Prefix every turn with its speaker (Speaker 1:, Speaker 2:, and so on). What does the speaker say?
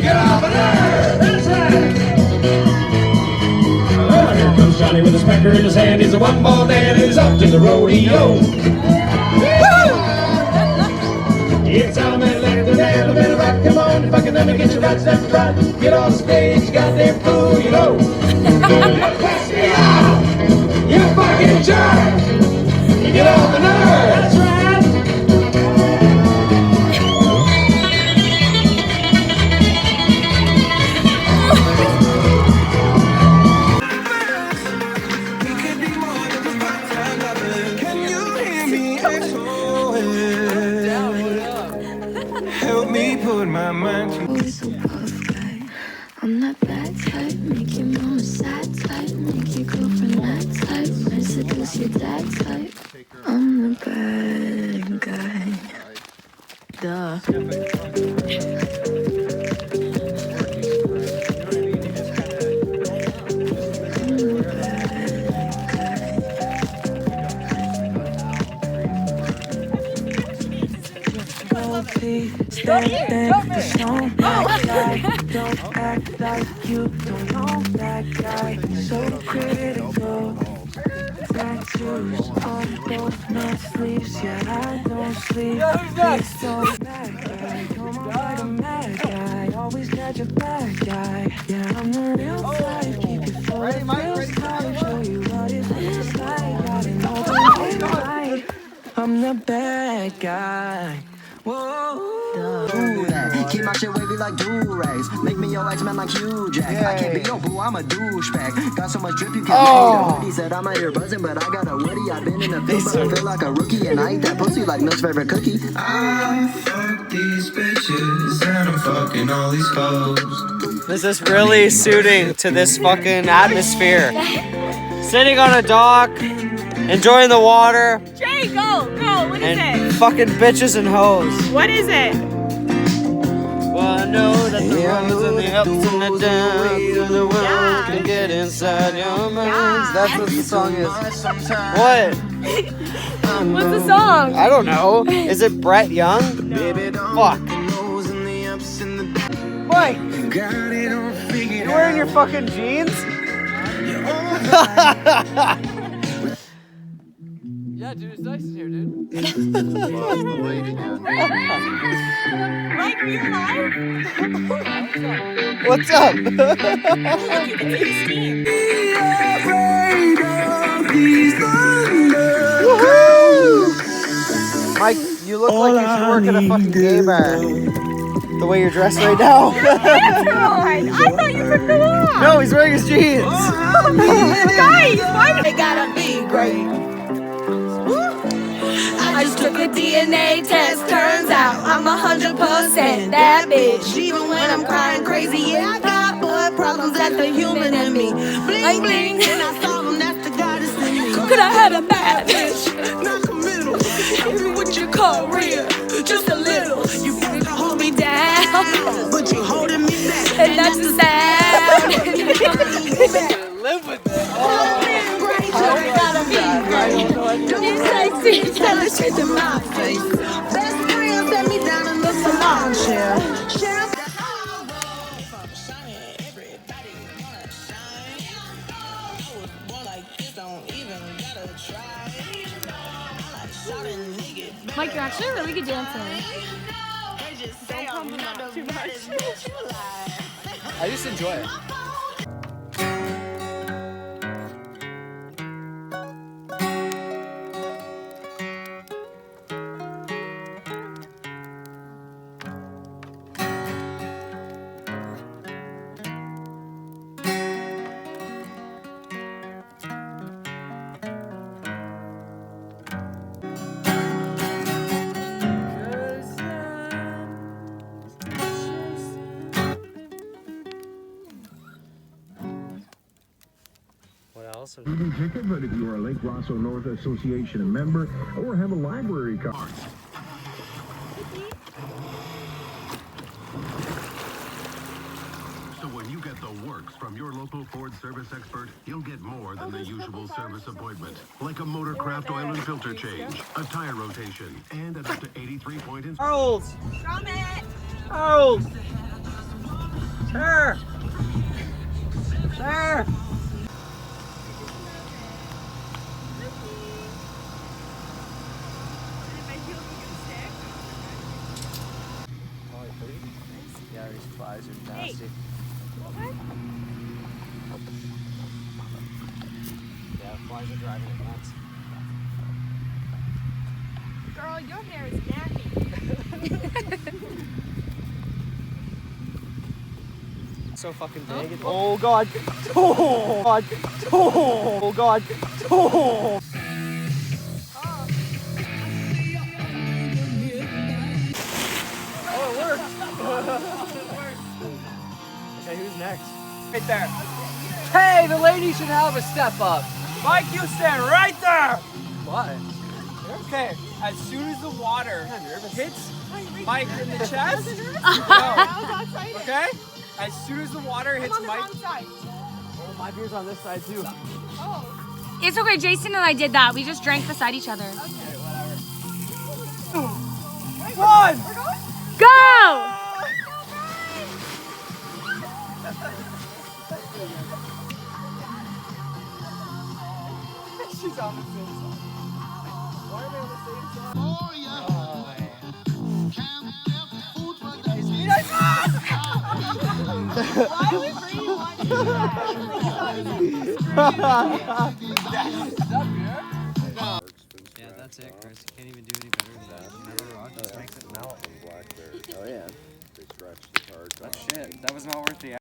Speaker 1: get off of there. That's right. Oh, here comes Johnny with a specker in his hand. He's a one-ball man and he's off to the rodeo. It's all man left and down the middle rock. Come on, fucking let me get your right step right. Get on the stage, goddamn fool, you know. Pass me out, you fucking jerk. You get off the nerve. That's right.
Speaker 2: Help me put my mind to
Speaker 3: Always so puff guy. I'm that bad type. Make your mama sad type. Make your girlfriend mad type. Might seduce your dad type. I'm the bad guy. Duh.
Speaker 2: Step back, there's no bad guy. Don't act like you don't know that guy. So critical. Tattoos on both my sleeves. Yeah, I don't sleep. Please don't bad guy. Come on like a mad guy. Always got your bad guy. Yeah, I'm the real type. Keep it full of real type. Show you what it feels like. Got an open light. I'm the bad guy. Whoa.
Speaker 4: Keep my shit wavy like do-rags. Make me your X-Men like Hugh Jack. I can't be your boo, I'm a douchebag. Got so much drip you can't hate. He said I'm out here buzzing, but I got a woody. I've been in the field, but I feel like a rookie. And I eat that pussy like Milk's favorite cookie.
Speaker 2: I fuck these bitches and I'm fucking all these hoes.
Speaker 5: This is really suiting to this fucking atmosphere. Sitting on a dock, enjoying the water.
Speaker 6: Jay, go! What is it?
Speaker 5: Fucking bitches and hoes.
Speaker 6: What is it?
Speaker 5: Well, I know that the runs and the ups and the downs of the world can get inside your minds. That's what the song is. What?
Speaker 6: What's the song?
Speaker 5: I don't know. Is it Brett Young? Fuck. Mike! You wearing your fucking jeans? Yeah, dude, it's nice in here, dude.
Speaker 6: Mike, are you alive?
Speaker 5: What's up? Mike, you look like you should work at a fucking gay bar. The way you're dressed right now.
Speaker 6: I thought you took them off.
Speaker 5: No, he's wearing his jeans.
Speaker 6: Guys, why?
Speaker 7: They gotta be great. I just took a DNA test. Turns out I'm 100% that bitch. Even when I'm crying crazy, yeah, I got blood problems. That's the human in me. Bling bling, and I solve them. That's the goddess in me. Could I have a bad bitch? Not committal. Help me with your career, just a little. You wanna hold me down, but you holding me back, and that's the sound.
Speaker 5: Live with it.
Speaker 7: Don't say tell it straight to my face. Best friend set me down in the salon chair.
Speaker 6: Mike, you're actually a really good dancer.
Speaker 5: I just enjoy it.
Speaker 8: Ticket, but if you are a Lake Rosso North Association member or have a library card.
Speaker 9: So when you get the works from your local Ford service expert, you'll get more than the usual service appointment, like a Motorcraft oil and filter change, a tire rotation, and an up to 83-point inspection.
Speaker 5: Charles!
Speaker 6: Drum it!
Speaker 5: Charles! Sir! Sir! Yeah, these flies are nasty. Yeah, flies are driving it nuts.
Speaker 6: Girl, your hair is nappy.
Speaker 5: So fucking big. Oh god. Oh god. Oh god. Oh. Oh, it worked. Okay, who's next? Right there. Hey, the lady should have a step up.
Speaker 10: Mike, you stand right there!
Speaker 5: Why?
Speaker 10: Okay, as soon as the water hits Mike in the chest, go. Okay? As soon as the water hits Mike.
Speaker 5: Oh, my beer's on this side too.
Speaker 6: It's okay, Jason and I did that. We just drank beside each other.
Speaker 5: Okay, whatever.
Speaker 10: Run!
Speaker 6: Go!
Speaker 10: She's on the same side. Why are they on the same side?
Speaker 6: Why would Brady want to do that?
Speaker 5: Yeah, that's it, Chris. You can't even do any better than that. Never rock, just makes it melt.
Speaker 11: Blackberry.
Speaker 5: Oh, yeah.
Speaker 11: They stretched the card.
Speaker 5: That shit. That was not worth the